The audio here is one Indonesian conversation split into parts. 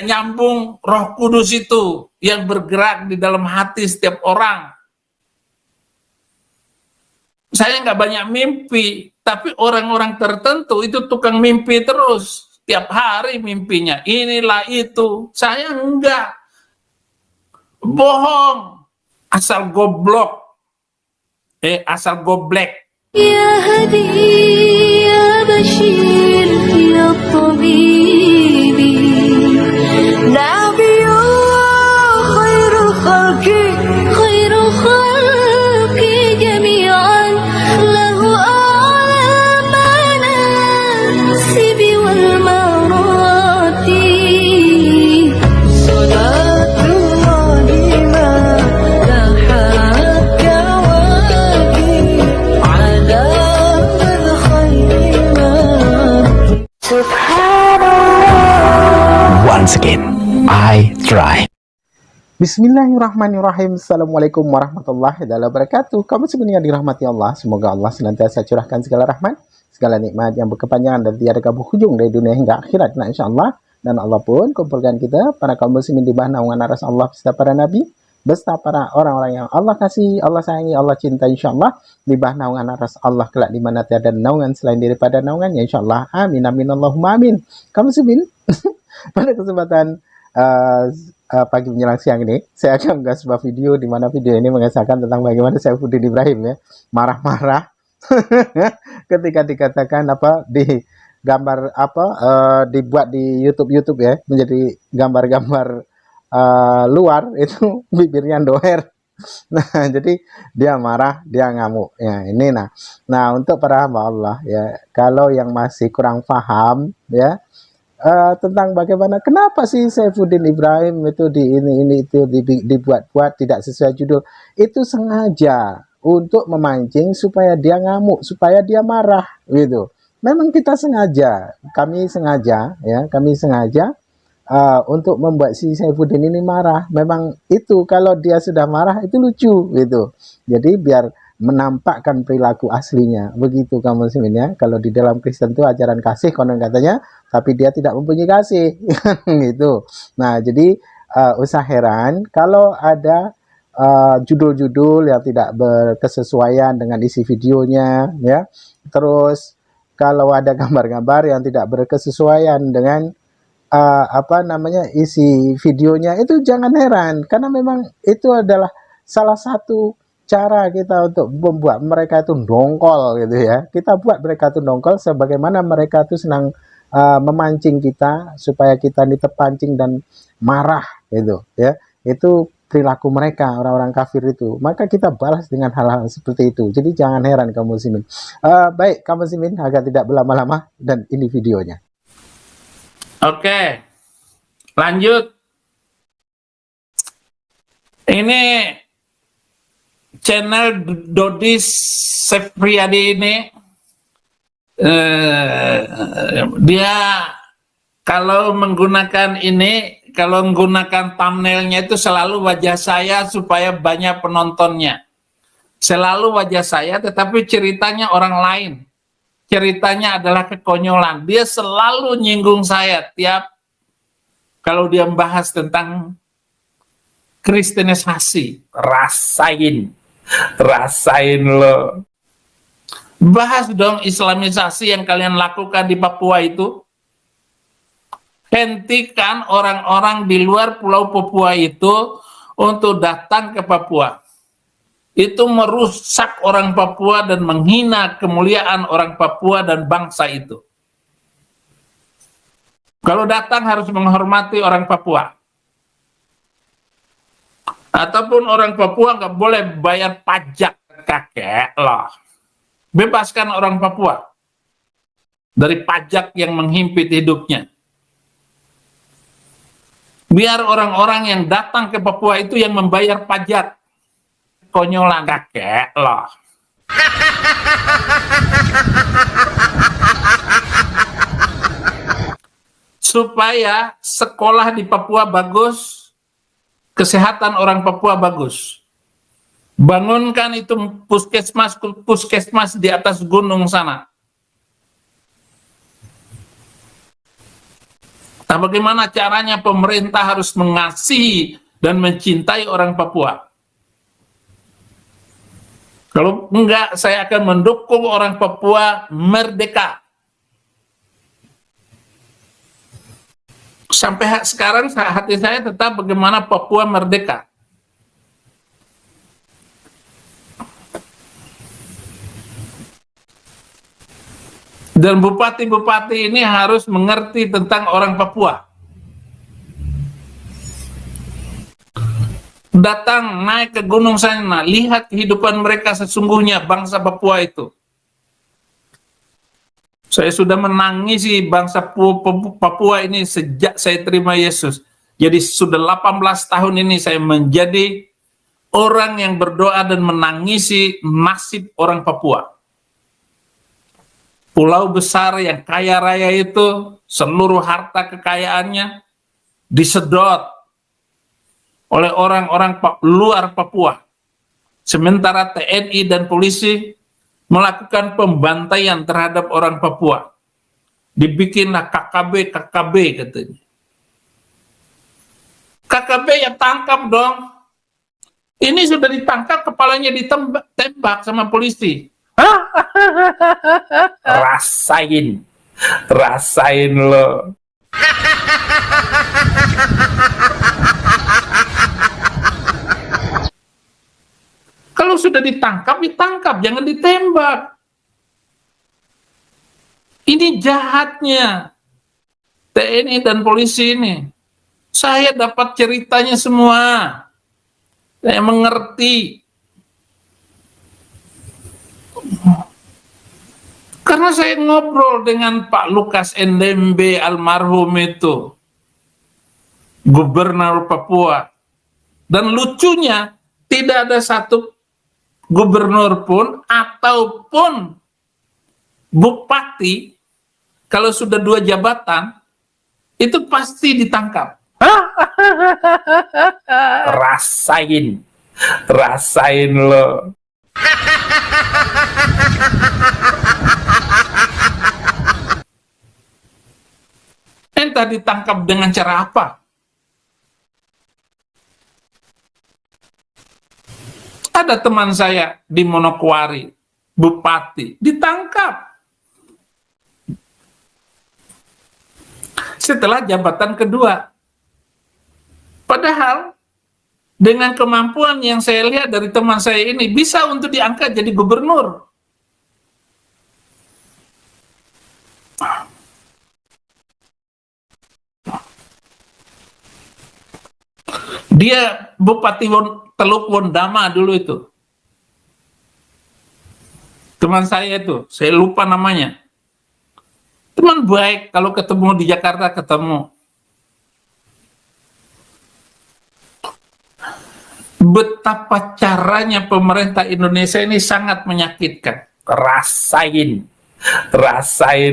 nyambung Roh Kudus itu yang bergerak di dalam hati setiap orang. Saya nggak banyak mimpi, tapi orang-orang tertentu itu tukang mimpi terus. Tiap hari mimpinya, inilah itu. Saya enggak. Bohong. Asal goblok. Asal goblek. Ya hadi ya bashir ya tabibi Nabiyullah khairu khalqi jami'an lahu a'la manasibi wal marati salatullahi ma lahat kawaki ala man khairi ma Once again, I try. Bismillahirrahmanirrahim. Assalamualaikum warahmatullahi wabarakatuh. Kamu semuanya dirahmati Allah. Semoga Allah senantiasa curahkan segala rahmat, segala nikmat yang berkepanjangan dan tiada berhujung dari dunia hingga akhirat. Nah, insyaAllah. Dan Allah pun kumpulkan kita, para kaum muslimin di bawah naungan aras Allah, beserta para nabi, beserta para orang-orang yang Allah kasih, Allah sayangi, Allah cinta, insyaAllah. Di bawah naungan aras Allah kelak di mana tiada naungan selain daripada naungannya, insyaAllah. Amin, amin, Allahumma amin. Kaum muslimin, pada kesempatan pagi menjelang siang ini, saya akan mengunggah sebuah video di mana video ini mengisahkan tentang bagaimana Saifuddin Ibrahim ya marah-marah ketika dikatakan di gambar dibuat di YouTube ya menjadi gambar-gambar luar itu bibirnya doer. Nah, jadi dia marah, dia ngamuk. Ya, ini nah untuk para hamba Allah ya, kalau yang masih kurang paham ya tentang bagaimana kenapa sih Saifuddin Ibrahim itu dibuat-buat tidak sesuai judul, itu sengaja untuk memancing supaya dia ngamuk, supaya dia marah gitu. Memang kita sengaja, kami sengaja untuk membuat si Saifuddin ini marah. Memang itu kalau dia sudah marah itu lucu gitu. Jadi biar menampakkan perilaku aslinya. Begitu kamu muslimin ya. Kalau di dalam Kristen itu ajaran kasih konon katanya, tapi dia tidak mempunyai kasih. Gitu. Nah, jadi usah heran kalau ada judul-judul yang tidak berkesesuaian dengan isi videonya ya. Terus kalau ada gambar-gambar yang tidak berkesesuaian dengan isi videonya, itu jangan heran karena memang itu adalah salah satu cara kita untuk membuat mereka itu dongkol gitu ya. Kita buat mereka itu dongkol sebagaimana mereka itu senang memancing kita supaya kita ini terpancing dan marah gitu ya. Itu perilaku mereka, orang-orang kafir itu. Maka kita balas dengan hal-hal seperti itu. Jadi jangan heran kaum muslimin. Baik kaum muslimin, agar tidak berlama-lama, dan ini videonya. Oke. Lanjut. Ini channel Dodi Sefriadi ini dia kalau menggunakan thumbnailnya itu selalu wajah saya supaya banyak penontonnya, selalu wajah saya, tetapi ceritanya orang lain, ceritanya adalah kekonyolan. Dia selalu nyinggung saya tiap kalau dia membahas tentang kristenisasi. Rasain lo. Bahas dong islamisasi yang kalian lakukan di Papua itu. Hentikan orang-orang di luar Pulau Papua itu untuk datang ke Papua. Itu merusak orang Papua dan menghina kemuliaan orang Papua dan bangsa itu. Kalau datang harus menghormati orang Papua. Ataupun orang Papua nggak boleh bayar pajak, kakek loh. Bebaskan orang Papua dari pajak yang menghimpit hidupnya. Biar orang-orang yang datang ke Papua itu yang membayar pajak. Konyolan, kakek loh. Supaya sekolah di Papua bagus, kesehatan orang Papua bagus. Bangunkan itu puskesmas di atas gunung sana. Nah, bagaimana caranya pemerintah harus mengasihi dan mencintai orang Papua? Kalau enggak, saya akan mendukung orang Papua merdeka. Sampai sekarang hati saya tetap bagaimana Papua merdeka. Dan bupati-bupati ini harus mengerti tentang orang Papua. Datang, naik ke gunung sana, lihat kehidupan mereka sesungguhnya, bangsa Papua itu. Saya sudah menangisi bangsa Papua ini sejak saya terima Yesus. Jadi sudah 18 tahun ini saya menjadi orang yang berdoa dan menangisi nasib orang Papua. Pulau besar yang kaya raya itu, seluruh harta kekayaannya disedot oleh orang-orang luar Papua. Sementara TNI dan polisi melakukan pembantaian terhadap orang Papua. Dibikinlah KKB katanya. KKB ya tangkap dong. Ini sudah ditangkap, kepalanya ditembak sama polisi. Rasain lo. Kalau sudah ditangkap, jangan ditembak. Ini jahatnya TNI dan polisi ini. Saya dapat ceritanya semua. Saya mengerti. Karena saya ngobrol dengan Pak Lukas NMB almarhum itu, gubernur Papua. Dan lucunya, tidak ada satu gubernur pun ataupun bupati, kalau sudah 2 jabatan, itu pasti ditangkap. Rasain lo. Entah ditangkap dengan cara apa. Ada teman saya di Manokwari, bupati, ditangkap. Setelah jabatan kedua. Padahal dengan kemampuan yang saya lihat dari teman saya ini, bisa untuk diangkat jadi gubernur. Dia Bupati Teluk Wondama dulu itu. Teman saya itu, saya lupa namanya. Teman baik, kalau ketemu di Jakarta ketemu. Betapa caranya pemerintah Indonesia ini sangat menyakitkan. Rasain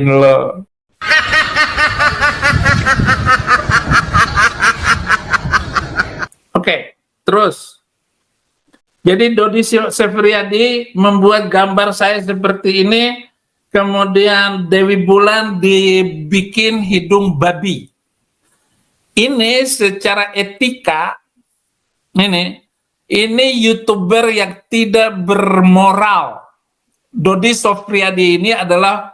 lo. Oke, terus. Jadi Dodi Sefriadi membuat gambar saya seperti ini, kemudian Dewi Bulan dibikin hidung babi. Ini secara etika, ini YouTuber yang tidak bermoral. Dodi Sefriadi ini adalah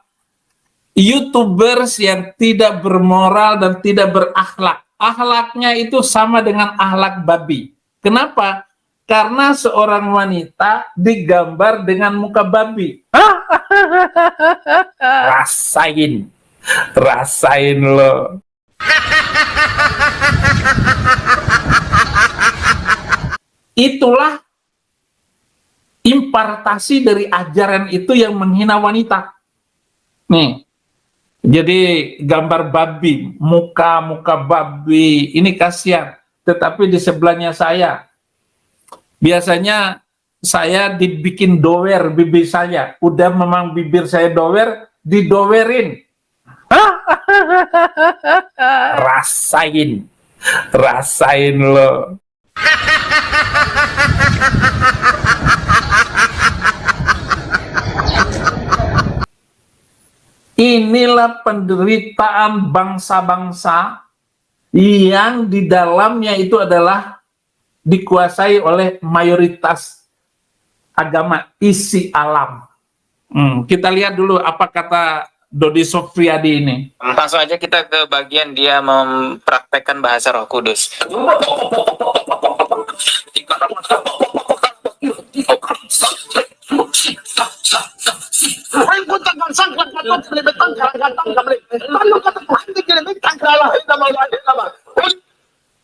YouTubers yang tidak bermoral dan tidak berakhlak. Akhlaknya itu sama dengan akhlak babi. Kenapa? Karena seorang wanita digambar dengan muka babi. Rasain lo. Itulah impartasi dari ajaran itu yang menghina wanita. Nih. Jadi gambar babi, muka babi, ini kasihan. Tetapi di sebelahnya saya, biasanya saya dibikin dower bibir saya. Udah memang bibir saya dower, didowerin. Rasain lo. Inilah penderitaan bangsa-bangsa yang di dalamnya itu adalah dikuasai oleh mayoritas agama isi alam. Kita lihat dulu apa kata Dodi Sofriyadi ini. Langsung aja kita ke bagian dia mempraktekkan bahasa Roh Kudus.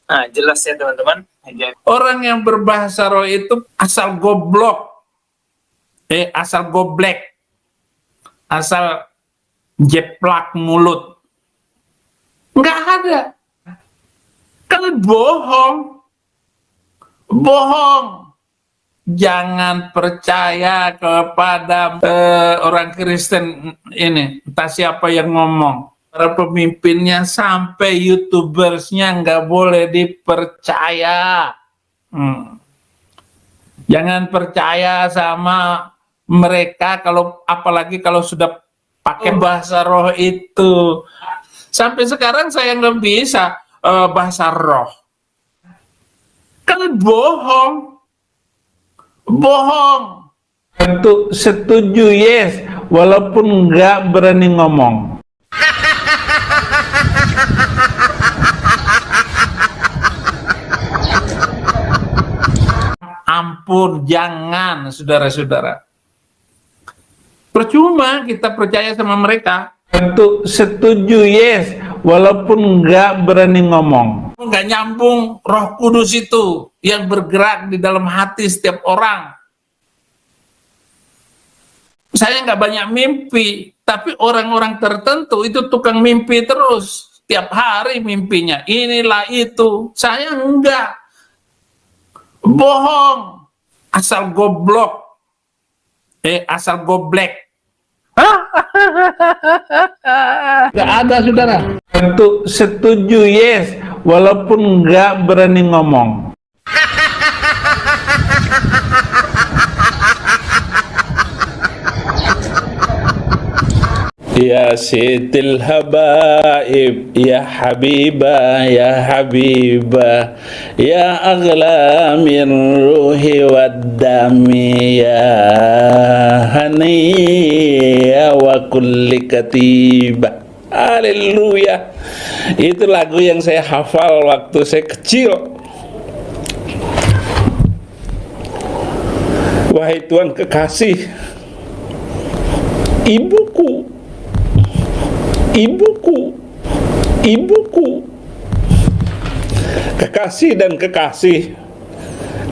Nah, jelas ya teman-teman. Orang yang berbahasa roh itu asal goblok, asal goblek, asal jeplak mulut. Nggak ada. Kan bohong. Bohong. Jangan percaya kepada orang Kristen ini. Entah siapa yang ngomong. Para pemimpinnya sampai YouTubersnya nggak boleh dipercaya. Jangan percaya sama mereka apalagi kalau sudah pakai bahasa roh itu. Sampai sekarang saya nggak bisa bahasa roh. Kan bohong. Bohong. Untuk setuju yes, walaupun nggak berani ngomong. Ampun, jangan, saudara-saudara. Percuma kita percaya sama mereka. Untuk setuju yes, walaupun nggak berani ngomong. Nggak nyambung Roh Kudus itu yang bergerak di dalam hati setiap orang. Saya nggak banyak mimpi, tapi orang-orang tertentu itu tukang mimpi terus. Tiap hari mimpinya, inilah itu. Saya enggak. Bohong. Asal goblok. Asal goblek. Gak ada, saudara. Untuk setuju yes, walaupun nggak berani ngomong. Ya Sitil Habaib, ya Habibah, ya Habibah, ya Aghla min ruhi waddami, ya Haniya wa kulli katibah. Haleluya. Itu lagu yang saya hafal waktu saya kecil. Wahai Tuhan kekasih, ibuku, kekasih dan kekasih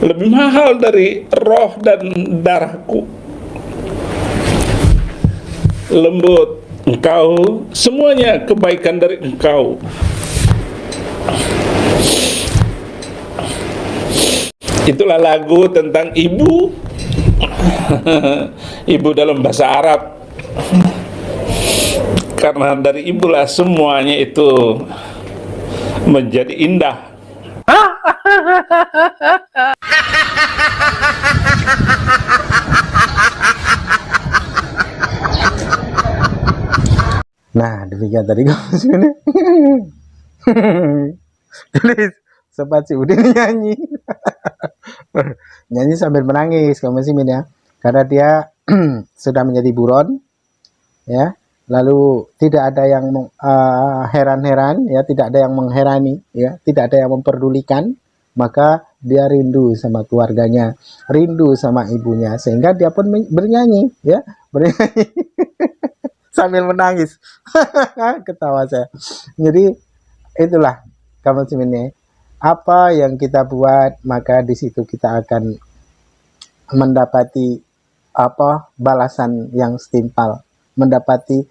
lebih mahal dari roh dan darahku. Lembut engkau, semuanya kebaikan dari engkau. Itulah lagu tentang ibu. Ibu dalam bahasa Arab. Karena dari ibulah semuanya itu menjadi indah. Nah, demikian tadi kamu sini. Tulis sempat si Udin nyanyi. Nyanyi sambil menangis kamu sih ya. Karena dia sudah menjadi buron, ya. Lalu tidak ada yang heran-heran, ya, tidak ada yang mengherani, ya, tidak ada yang memperdulikan, maka dia rindu sama keluarganya, rindu sama ibunya, sehingga dia pun bernyanyi, ya, bernyanyi sambil menangis. Ketawa saya. Jadi itulah kamu ini, apa yang kita buat, maka di situ kita akan mendapati balasan yang setimpal, mendapati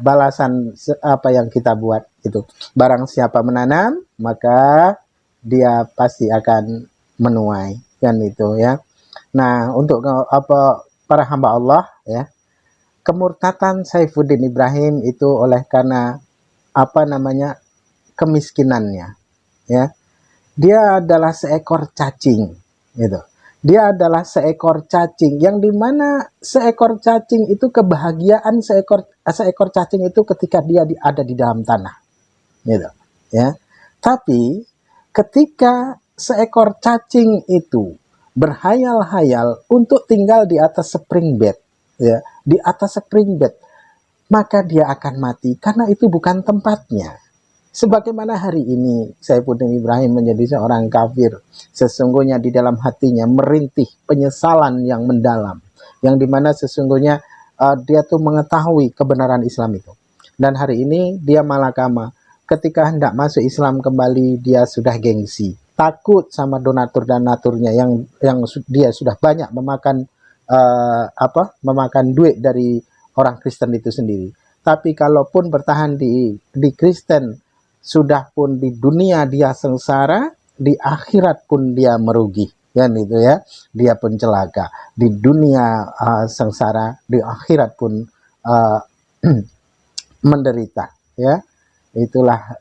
balasan apa yang kita buat gitu. Barang siapa menanam, maka dia pasti akan menuai, kan itu ya. Nah, untuk para hamba Allah ya, kemurtatan Saifuddin Ibrahim itu oleh karena kemiskinannya ya. Dia adalah seekor cacing gitu. Dia adalah seekor cacing yang dimana seekor cacing itu kebahagiaan seekor cacing itu ketika dia ada di dalam tanah, gitu, ya. Tapi ketika seekor cacing itu berhayal-hayal untuk tinggal di atas spring bed, ya, di atas spring bed, maka dia akan mati karena itu bukan tempatnya. Sebagaimana hari ini Saifuddin Ibrahim menjadi seorang kafir, sesungguhnya di dalam hatinya merintih penyesalan yang mendalam, yang dimana sesungguhnya dia tuh mengetahui kebenaran Islam itu. Dan hari ini dia malakama, ketika hendak masuk Islam kembali dia sudah gengsi, takut sama donatur-donaturnya yang dia sudah banyak memakan memakan duit dari orang Kristen itu sendiri. Tapi kalaupun bertahan di Kristen, sudah pun di dunia dia sengsara, di akhirat pun dia merugi, kan itu ya. Dia pun celaka. Di dunia sengsara, di akhirat pun menderita, ya. Itulah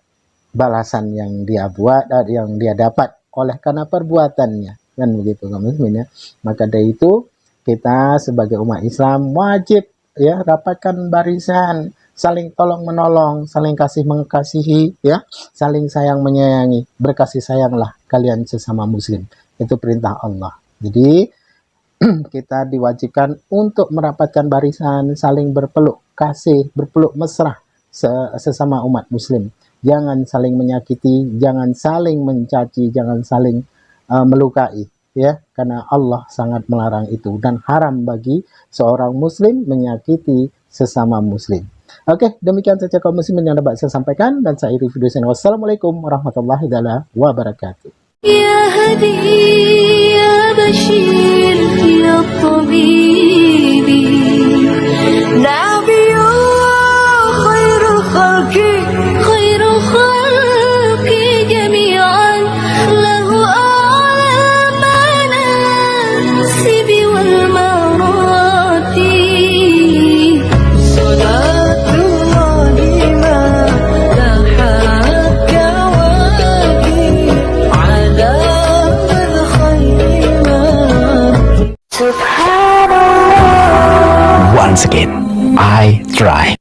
balasan yang dia buat, yang dia dapat oleh karena perbuatannya, kan begitu kaum muslimin ya. Maka dari itu kita sebagai umat Islam wajib ya rapatkan barisan, saling tolong menolong, saling kasih mengasihi, ya, saling sayang menyayangi. Berkasih sayanglah kalian sesama muslim. Itu perintah Allah. Jadi kita diwajibkan untuk merapatkan barisan, saling berpeluk kasih, berpeluk mesra sesama umat muslim. Jangan saling menyakiti, jangan saling mencaci, jangan saling melukai, ya, karena Allah sangat melarang itu dan haram bagi seorang muslim menyakiti sesama muslim. Oke, demikian saja kaum muslimin yang dapat saya sampaikan dan saya akhiri video ini. Wassalamualaikum warahmatullahi wabarakatuh. يا هدي يا بشير يا طبيب نبي خير الخلق خير الخلق جميعا له أعلى المناسب والمراتب صلاة الله ما لاحت كواكب على الخير ما سبحان الله. Once again, I try.